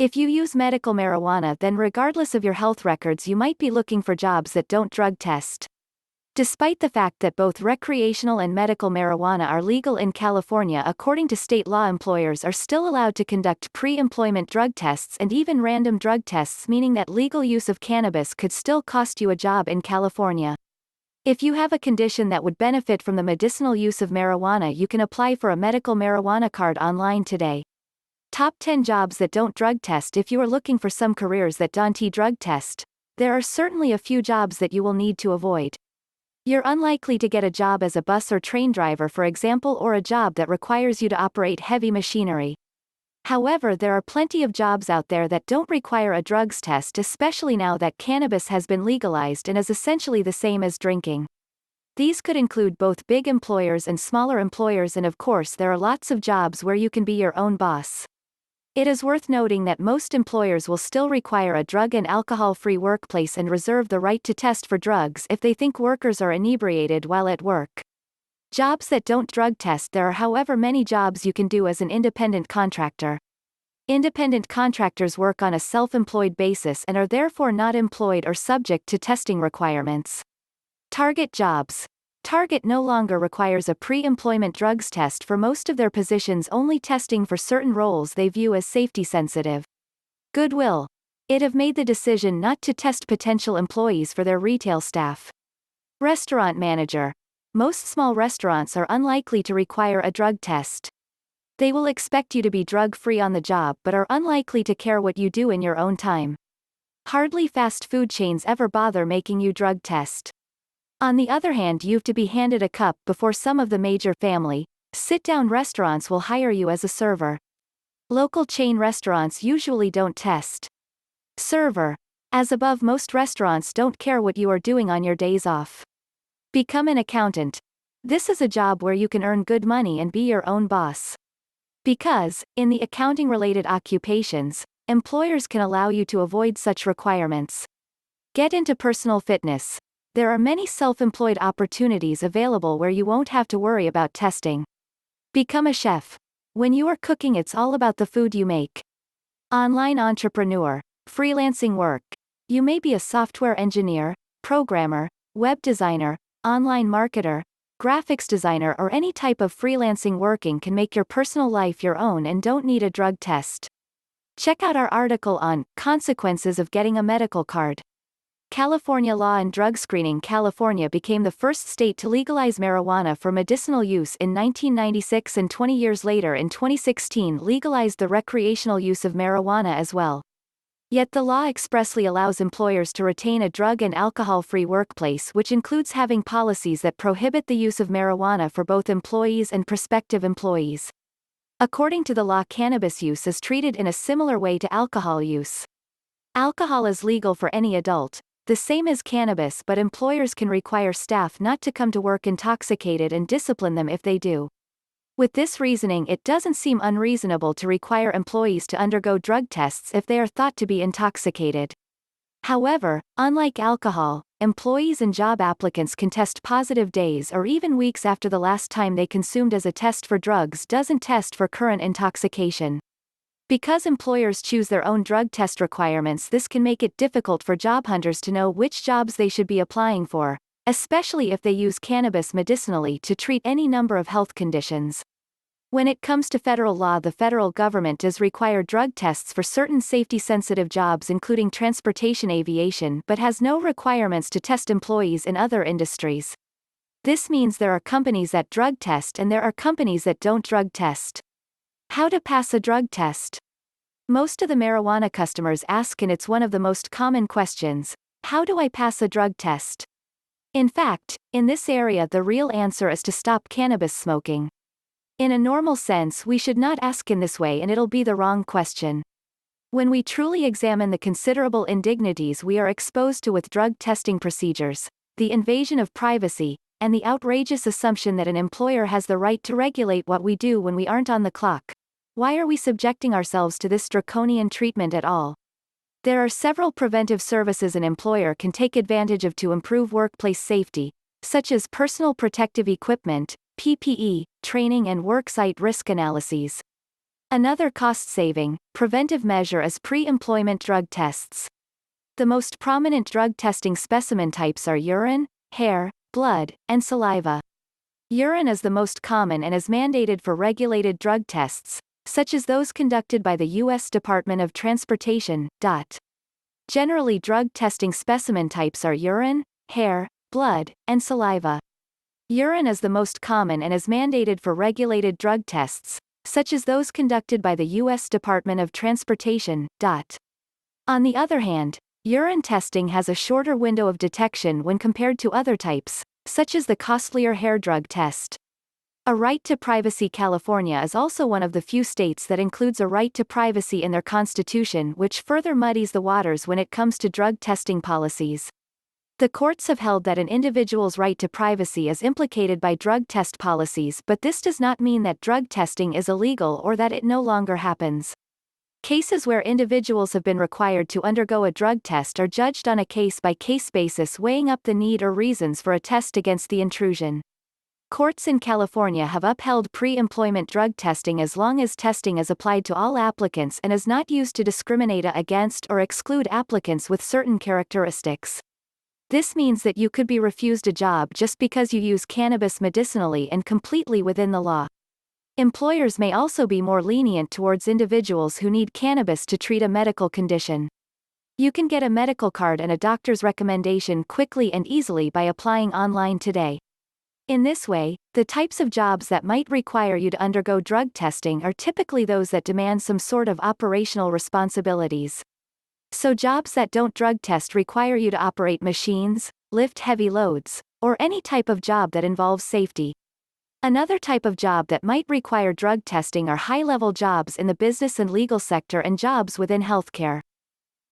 If you use medical marijuana, then regardless of your health records, you might be looking for jobs that don't drug test. Despite the fact that both recreational and medical marijuana are legal in California, according to state law, employers are still allowed to conduct pre-employment drug tests and even random drug tests, meaning that legal use of cannabis could still cost you a job in California. If you have a condition that would benefit from the medicinal use of marijuana, you can apply for a medical marijuana card online today. Top 10 jobs that don't drug test. If you are looking for some careers that don't drug test, there are certainly a few jobs that you will need to avoid. You're unlikely to get a job as a bus or train driver, for example, or a job that requires you to operate heavy machinery. However, there are plenty of jobs out there that don't require a drugs test, especially now that cannabis has been legalized and is essentially the same as drinking. These could include both big employers and smaller employers, and of course there are lots of jobs where you can be your own boss. It is worth noting that most employers will still require a drug and alcohol-free workplace and reserve the right to test for drugs if they think workers are inebriated while at work. Jobs that don't drug test. There are, however, many jobs you can do as an independent contractor. Independent contractors work on a self-employed basis and are therefore not employed or subject to testing requirements. Target jobs. Target no longer requires a pre-employment drugs test for most of their positions, only testing for certain roles they view as safety sensitive. Goodwill. It have made the decision not to test potential employees for their retail staff. Restaurant manager. Most small restaurants are unlikely to require a drug test. They will expect you to be drug-free on the job but are unlikely to care what you do in your own time. Hardly fast food chains ever bother making you drug test. On the other hand, you have to be handed a cup before some of the major family, sit-down restaurants will hire you as a server. Local chain restaurants usually don't test. Server. As above, most restaurants don't care what you are doing on your days off. Become an accountant. This is a job where you can earn good money and be your own boss. Because, in the accounting-related occupations, employers can allow you to avoid such requirements. Get into personal fitness. There are many self-employed opportunities available where you won't have to worry about testing. Become a chef. When you are cooking, it's all about the food you make. Online entrepreneur. Freelancing work. You may be a software engineer, programmer, web designer, online marketer, graphics designer, or any type of freelancing. Working can make your personal life your own and don't need a drug test. Check out our article on consequences of getting a medical card. California law and drug screening. California became the first state to legalize marijuana for medicinal use in 1996, and 20 years later, in 2016, legalized the recreational use of marijuana as well. Yet the law expressly allows employers to retain a drug and alcohol-free workplace, which includes having policies that prohibit the use of marijuana for both employees and prospective employees. According to the law, cannabis use is treated in a similar way to alcohol use. Alcohol is legal for any adult, the same as cannabis, but employers can require staff not to come to work intoxicated and discipline them if they do. With this reasoning, it doesn't seem unreasonable to require employees to undergo drug tests if they are thought to be intoxicated. However, unlike alcohol, employees and job applicants can test positive days or even weeks after the last time they consumed, as a test for drugs doesn't test for current intoxication. Because employers choose their own drug test requirements, this can make it difficult for job hunters to know which jobs they should be applying for, especially if they use cannabis medicinally to treat any number of health conditions. When it comes to federal law, the federal government does require drug tests for certain safety-sensitive jobs, including transportation, aviation, but has no requirements to test employees in other industries. This means there are companies that drug test and there are companies that don't drug test. How to pass a drug test? Most of the marijuana customers ask, and it's one of the most common questions: how do I pass a drug test? In fact, in this area the real answer is to stop cannabis smoking. In a normal sense, we should not ask in this way, and it'll be the wrong question. When we truly examine the considerable indignities we are exposed to with drug testing procedures, the invasion of privacy, and the outrageous assumption that an employer has the right to regulate what we do when we aren't on the clock, why are we subjecting ourselves to this draconian treatment at all? There are several preventive services an employer can take advantage of to improve workplace safety, such as personal protective equipment, PPE, training, and worksite risk analyses. Another cost-saving, preventive measure is pre-employment drug tests. The most prominent drug testing specimen types are urine, hair, blood, and saliva. Urine is the most common and is mandated for regulated drug tests, such as those conducted by the U.S. Department of Transportation. Generally, drug testing specimen types are urine, hair, blood, and saliva. Urine is the most common and is mandated for regulated drug tests, such as those conducted by the U.S. Department of Transportation. On the other hand, urine testing has a shorter window of detection when compared to other types, such as the costlier hair drug test. A right to privacy. California is also one of the few states that includes a right to privacy in their constitution, which further muddies the waters when it comes to drug testing policies. The courts have held that an individual's right to privacy is implicated by drug test policies, but this does not mean that drug testing is illegal or that it no longer happens. Cases where individuals have been required to undergo a drug test are judged on a case-by-case basis, weighing up the need or reasons for a test against the intrusion. Courts in California have upheld pre-employment drug testing as long as testing is applied to all applicants and is not used to discriminate against or exclude applicants with certain characteristics. This means that you could be refused a job just because you use cannabis medicinally and completely within the law. Employers may also be more lenient towards individuals who need cannabis to treat a medical condition. You can get a medical card and a doctor's recommendation quickly and easily by applying online today. In this way, the types of jobs that might require you to undergo drug testing are typically those that demand some sort of operational responsibilities. So jobs that don't drug test require you to operate machines, lift heavy loads, or any type of job that involves safety. Another type of job that might require drug testing are high-level jobs in the business and legal sector and jobs within healthcare.